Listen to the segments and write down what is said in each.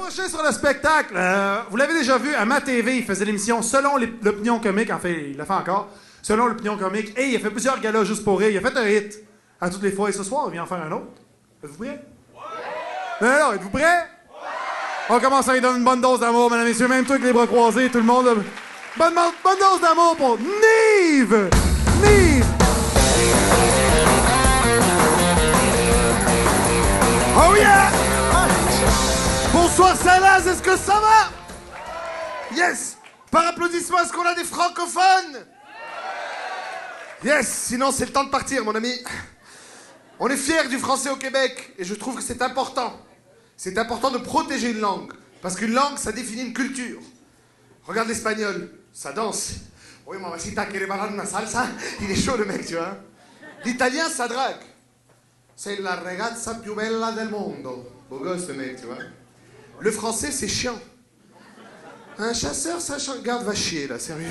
prochain sur le spectacle. Vous l'avez déjà vu, à Ma TV, il faisait l'émission Selon l'opinion comique. En fait, il l'a fait encore. Selon l'opinion comique. Et il a fait plusieurs galas juste pour rire. Il a fait un hit à toutes les fois. Et ce soir, il vient en faire un autre. Êtes-vous prêts? Ouais! Non, êtes-vous prêts? Ouais! On commence à lui donner une bonne dose d'amour, mesdames et messieurs. Même toi avec les bras croisés, tout le monde. Bonne dose d'amour pour Nive! Nive! Oh yeah! Bonsoir Salaz, est-ce que ça va? Yes! Par applaudissement, est-ce qu'on a des francophones? Yes! Sinon, c'est le temps de partir, mon ami. On est fiers du français au Québec, et je trouve que c'est important. C'est important de protéger une langue, parce qu'une langue, ça définit une culture. Regarde l'espagnol, ça danse. Oui, mamacita quiere bailar una salsa. Il est chaud, le mec, tu vois. L'italien, ça drague. C'est la ragazza più bella del mondo. Beau gosse, le mec, tu vois. Le français, c'est chiant. Un chasseur sachant garde va chier, là, sérieux.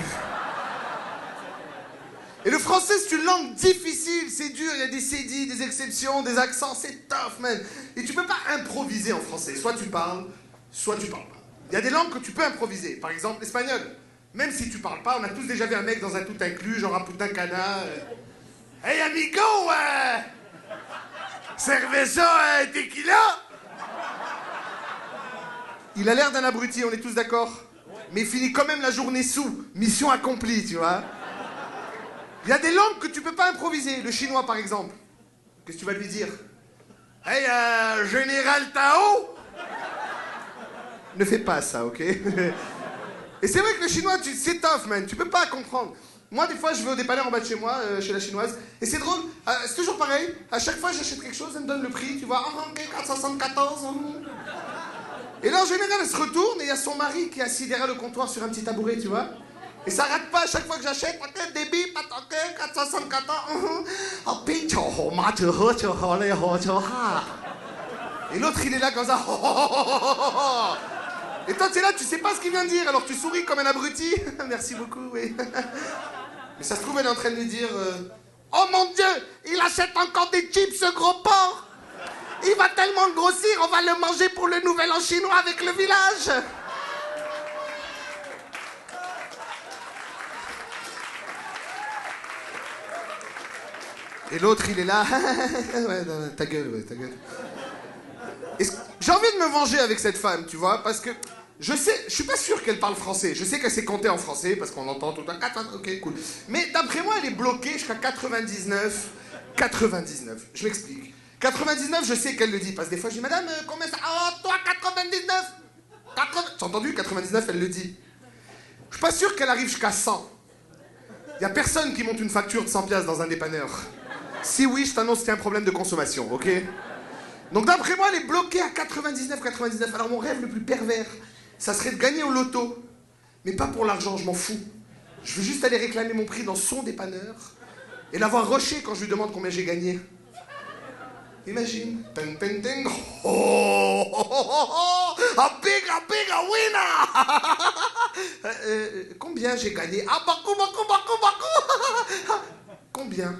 Et le français, c'est une langue difficile, c'est dur, il y a des cédilles, des exceptions, des accents, c'est tough, man. Et tu peux pas improviser en français. Soit tu parles, soit tu parles pas. Il y a des langues que tu peux improviser. Par exemple, l'espagnol. Même si tu parles pas, on a tous déjà vu un mec dans un tout inclus, genre un putain cana. Hey, amigo, cerveza, tequila. Il a l'air d'un abruti, on est tous d'accord. Mais il finit quand même la journée sous. Mission accomplie, tu vois. Il y a des langues que tu peux pas improviser. Le chinois, par exemple. Qu'est-ce que tu vas lui dire? Hey, Général Tao? Ne fais pas ça, ok? Et c'est vrai que le chinois, c'est tough, man. Tu peux pas comprendre. Moi, des fois, je vais au dépanneur en bas de chez moi, chez la chinoise. Et c'est drôle. C'est toujours pareil. À chaque fois, j'achète quelque chose, elle me donne le prix. Tu vois, ok, 474. Et là, en général, elle se retourne et il y a son mari qui est assis derrière le comptoir sur un petit tabouret, tu vois. Et ça rate pas à chaque fois que j'achète. Ok, débit, ok, 474. Oh, pincho, et l'autre, il est là comme ça. Et toi, tu es là, tu sais pas ce qu'il vient de dire, alors tu souris comme un abruti. Merci beaucoup, oui. Mais ça se trouve, elle est en train de lui dire oh mon Dieu, il achète encore des chips, ce gros porc. Il va tellement grossir, on va le manger pour le nouvel an chinois avec le village. Et l'autre, il est là. Ouais, non, ta gueule, ouais, ta gueule. J'ai envie de me venger avec cette femme, tu vois, parce que je suis pas sûr qu'elle parle français. Je sais qu'elle sait compter en français, parce qu'on entend tout le temps. Ok, cool. Mais d'après moi, elle est bloquée jusqu'à 99. 99. Je m'explique. 99, je sais qu'elle le dit, parce que des fois, je dis, madame, combien ça? Oh, toi, 99. T'as entendu? 99, elle le dit. Je suis pas sûr qu'elle arrive jusqu'à 100. Y a personne qui monte une facture de 100 piastres dans un dépanneur. Si oui, je t'annonce qu'il y a un problème de consommation, ok? Donc d'après moi, elle est bloquée à 99. Alors mon rêve le plus pervers, ça serait de gagner au loto. Mais pas pour l'argent, je m'en fous. Je veux juste aller réclamer mon prix dans son dépanneur et l'avoir rushé quand je lui demande combien j'ai gagné. Imagine. Ting, ting, ting. Oh, oh, oh, oh, a big winner. Combien j'ai gagné? Ah, beaucoup. Combien?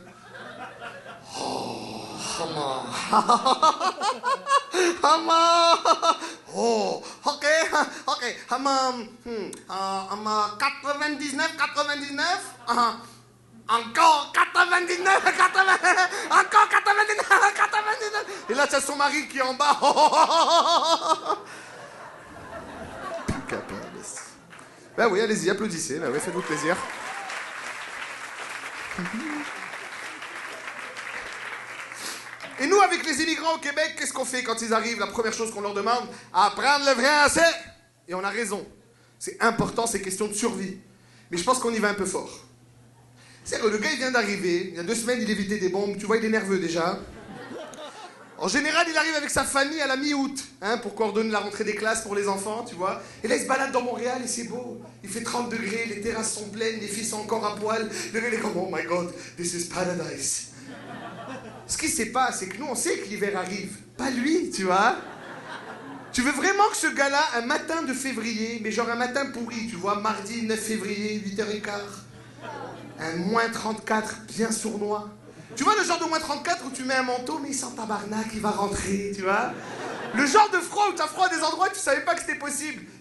Oh, oh, ok. 99. Encore 99. Encore 99. Et là, t'as son mari qui est en bas. Plus capable. Ben oui, allez-y, applaudissez. Ben oui, faites-vous plaisir. Et nous, avec les immigrants au Québec, qu'est-ce qu'on fait quand ils arrivent? La première chose qu'on leur demande, apprendre le français. Et on a raison. C'est important, c'est question de survie. Mais je pense qu'on y va un peu fort. C'est que le gars, il vient d'arriver. Il y a 2 semaines, il évitait des bombes. Tu vois, il est nerveux déjà. En général, il arrive avec sa famille à la mi-août, hein, pour coordonner la rentrée des classes pour les enfants, tu vois. Et là, il se balade dans Montréal et c'est beau. Il fait 30 degrés, les terrasses sont pleines, les filles sont encore à poil. Le gars, il est comme, oh my God, this is paradise. Ce qui se passe, c'est que nous, on sait que l'hiver arrive. Pas lui, tu vois. Tu veux vraiment que ce gars-là, un matin de février, mais genre un matin pourri, tu vois, mardi 9 février, 8h15, un moins 34 bien sournois. Tu vois le genre de moins 34 où tu mets un manteau, mais il sent tabarnak, il va rentrer, tu vois. Le genre de froid où t'as froid à des endroits où tu savais pas que c'était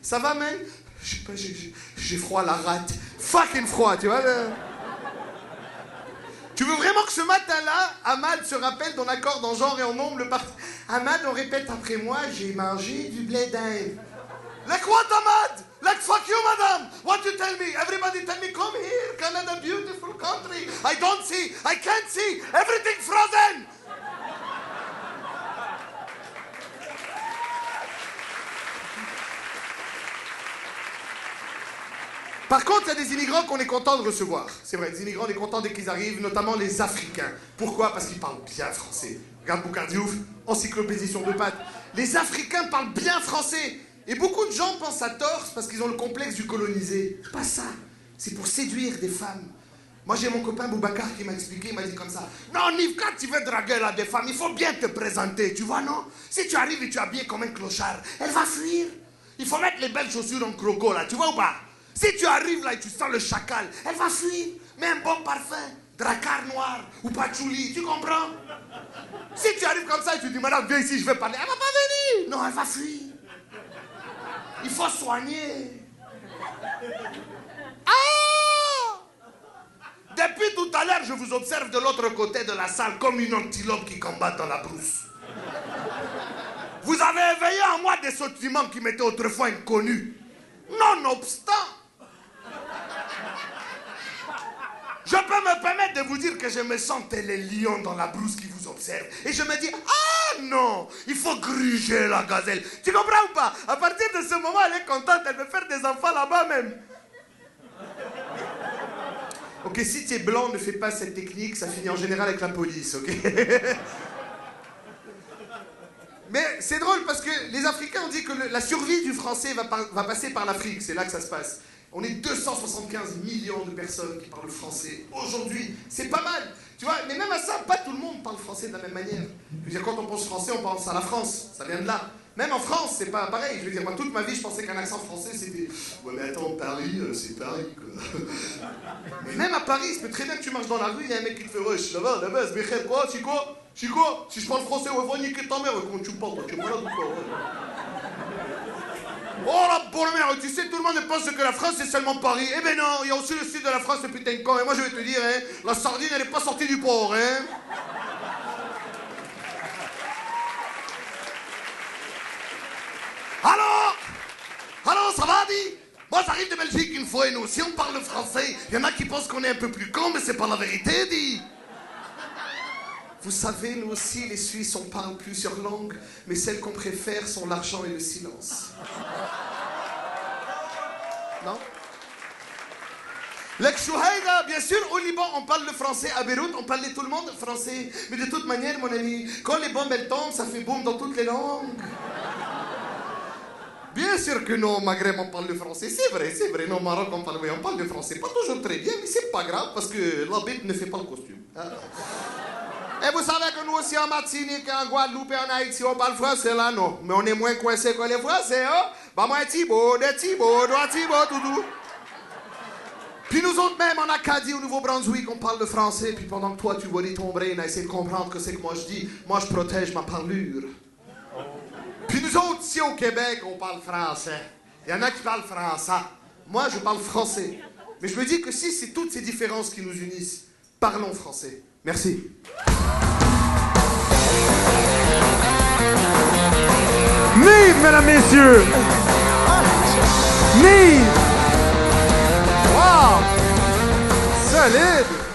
Ça va, mec? Je sais pas, j'ai froid, la rate. Fucking froid, tu vois Tu veux vraiment que ce matin-là, Ahmad se rappelle d'un accord en genre et en nombre le parti. Ahmad, on répète après moi, j'ai mangé du blé d'Inde. Like what, Ahmad? Like fuck you, madame. What you tell me? Everybody tell me, come here, Canada, beautiful country. I don't see, I can't see, everything frozen. Par contre, il y a des immigrants qu'on est content de recevoir. C'est vrai, des immigrants, on est content dès qu'ils arrivent, notamment les Africains. Pourquoi? Parce qu'ils parlent bien français. Regarde Boucardiouf, encyclopédie sur 2 pattes. Les Africains parlent bien français. Et beaucoup de gens pensent à tort parce qu'ils ont le complexe du colonisé. C'est pas ça. C'est pour séduire des femmes. Moi, j'ai mon copain Boubacar qui m'a expliqué, il m'a dit comme ça. Non, Niv, quand tu veux draguer là des femmes, il faut bien te présenter, tu vois, non? Si tu arrives et tu es habillé comme un clochard, elle va fuir. Il faut mettre les belles chaussures en croco, là, tu vois ou pas? Si tu arrives là et tu sens le chacal, elle va fuir. Mets un bon parfum, dracar noir ou patchouli, tu comprends? Si tu arrives comme ça et tu dis, madame, viens ici, je vais parler, elle va pas venir. Non, elle va fuir. Il faut soigner. Ah! Depuis tout à l'heure, je vous observe de l'autre côté de la salle comme une antilope qui combat dans la brousse. Vous avez éveillé en moi des sentiments qui m'étaient autrefois inconnus. Nonobstant, je peux me permettre de vous dire que je me sens tel les lions dans la brousse qui vous observe. Et je me dis, ah non, il faut gruger la gazelle. Tu comprends ou pas? À partir de ce moment, elle est contente, elle veut faire des enfants là-bas même. Ok, si tu es blanc, ne fais pas cette technique, ça finit en général avec la police, ok? Mais c'est drôle parce que les Africains ont dit que la survie du français va passer par l'Afrique, c'est là que ça se passe. On est 275 millions de personnes qui parlent français aujourd'hui, c'est pas mal. Tu vois, mais même à ça, pas tout le monde parle français de la même manière. Je veux dire, quand on pense français, on pense à la France, ça vient de là. Même en France, c'est pas pareil. Je veux dire, moi, toute ma vie, je pensais qu'un accent français, c'était... Ouais, mais attends, Paris, c'est Paris, quoi. Mais même à Paris, c'est très bien que tu marches dans la rue, il y a un mec qui te fait « Ouais, je là-bas, la base, mais frère, quoi, c'est quoi? C'est quoi? Si je parle français, ouais, va niquer ta mère, comment tu parles, toi, tu es malade ou quoi, ouais. Oh la bonne mère, tu sais, tout le monde pense que la France, c'est seulement Paris. Eh ben non, il y a aussi le sud de la France, ce putain de con. Et moi, je vais te dire, hein, la sardine, elle est pas sortie du port, hein. Alors, ça va, dit? Moi, j'arrive de Belgique une fois et nous aussi, on parle français. Il y en a qui pensent qu'on est un peu plus con, mais c'est pas la vérité, dit. Vous savez, nous aussi, les Suisses, on parle plusieurs langues, mais celles qu'on préfère sont l'argent et le silence. Non? L'Akshuhaïda, bien sûr, au Liban, on parle le français. À Beyrouth, on parlait tout le monde français. Mais de toute manière, mon ami, quand les bombes, elles tombent, ça fait boum dans toutes les langues. Bien sûr que non, au Maghreb, on parle le français. C'est vrai. Non, au Maroc, on parle le français. Pas toujours très bien, mais c'est pas grave, parce que la bête ne fait pas le costume. Et vous savez que nous aussi, en Martinique, en Guadeloupe et en Haïti, on parle français là, non. Mais on est moins coincés que les Français, hein. Bah, moi, Thibaut, Doudou. Puis nous autres, même en Acadie, au Nouveau-Brunswick, on parle le français. Puis pendant que toi, tu volis ton brain à essayer de comprendre que c'est que moi je dis, moi, je protège ma parlure. Puis nous autres, ici au Québec, on parle français. Il y en a qui parlent français. Moi, je parle français. Mais je me dis que si c'est toutes ces différences qui nous unissent, parlons français. Merci. Nive, mesdames, messieurs! Nive! Wow! Solide!